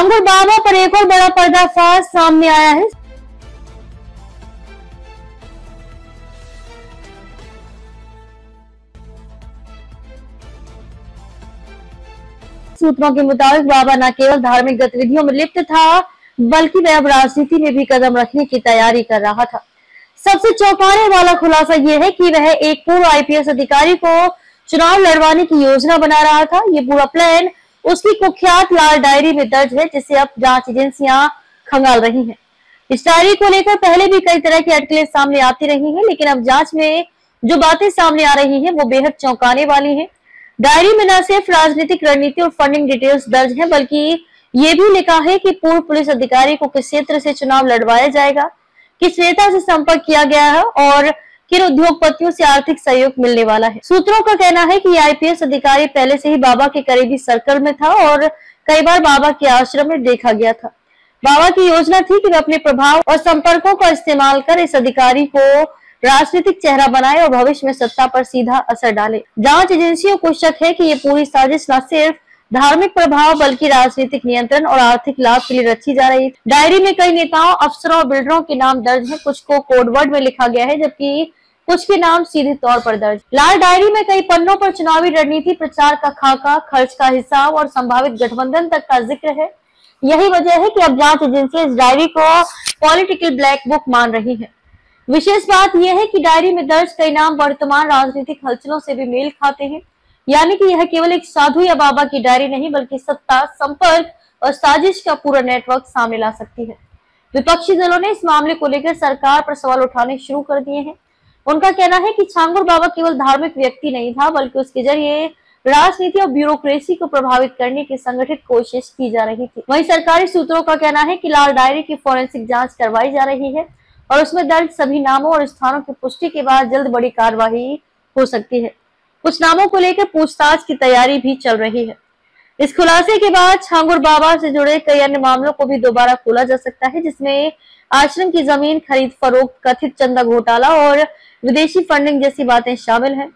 छांगुर बाबा पर एक और बड़ा पर्दाफाश सामने आया है। सूत्रों के मुताबिक बाबा न केवल धार्मिक गतिविधियों में लिप्त था, बल्कि वह अब राजनीति में भी कदम रखने की तैयारी कर रहा था। सबसे चौंकाने वाला खुलासा यह है कि वह एक पूर्व आईपीएस अधिकारी को चुनाव लड़वाने की योजना बना रहा था। ये पूरा प्लान उसकी कुख्यात लाल डायरी में दर्ज है, जिसे अब जांच एजेंसियां खंगाल रही हैं। इस डायरी को लेकर पहले भी कई तरह की अटकलें सामने आती रही हैं, लेकिन अब जांच में जो बातें सामने आ रही हैं वो बेहद चौंकाने वाली हैं। डायरी में न सिर्फ राजनीतिक रणनीति और फंडिंग डिटेल्स दर्ज हैं, बल्कि ये भी लिखा है कि पूर्व पुलिस अधिकारी को किस क्षेत्र से चुनाव लड़वाया जाएगा, किस नेता से संपर्क किया गया है और किन उद्योगपतियों से आर्थिक सहयोग मिलने वाला है। सूत्रों का कहना है कि आईपीएस अधिकारी पहले से ही बाबा के करीबी सर्कल में था और कई बार बाबा के आश्रम में देखा गया था। बाबा की योजना थी कि वे अपने प्रभाव और संपर्कों का इस्तेमाल कर इस अधिकारी को राजनीतिक चेहरा बनाए और भविष्य में सत्ता पर सीधा असर डाले। जांच एजेंसियों को शक है कि ये पूरी साजिश न सिर्फ धार्मिक प्रभाव बल्कि राजनीतिक नियंत्रण और आर्थिक लाभ के लिए रची जा रही है। डायरी में कई नेताओं, अफसरों और बिल्डरों के नाम दर्ज हैं। कुछ को कोडवर्ड में लिखा गया है, जबकि कुछ के नाम सीधे तौर पर दर्ज। लाल डायरी में कई पन्नों पर चुनावी रणनीति, प्रचार का खाका, खर्च का हिसाब और संभावित गठबंधन तक का जिक्र है। यही वजह है कि अब जांच एजेंसियां इस डायरी को पॉलिटिकल ब्लैक बुक मान रही है। विशेष बात यह है कि डायरी में दर्ज कई नाम वर्तमान राजनीतिक हलचलों से भी मेल खाते हैं, यानी कि यह केवल एक साधु या बाबा की डायरी नहीं, बल्कि सत्ता, संपर्क और साजिश का पूरा नेटवर्क सामने ला सकती है। विपक्षी दलों ने इस मामले को लेकर सरकार पर सवाल उठाने शुरू कर दिए हैं। उनका कहना है कि छांगुर बाबा केवल धार्मिक व्यक्ति नहीं था, बल्कि उसके जरिए राजनीति और ब्यूरोक्रेसी को प्रभावित करने की संगठित कोशिश की जा रही थी। वहीं सरकारी सूत्रों का कहना है कि लाल डायरी की फोरेंसिक जांच करवाई जा रही है और उसमें दर्ज सभी नामों और स्थानों की पुष्टि के बाद जल्द बड़ी कार्रवाई हो सकती है। कुछ नामों को लेकर पूछताछ की तैयारी भी चल रही है। इस खुलासे के बाद छांगुर बाबा से जुड़े कई अन्य मामलों को भी दोबारा खोला जा सकता है, जिसमें आश्रम की जमीन खरीद फरोख्त, कथित चंदा घोटाला और विदेशी फंडिंग जैसी बातें शामिल हैं।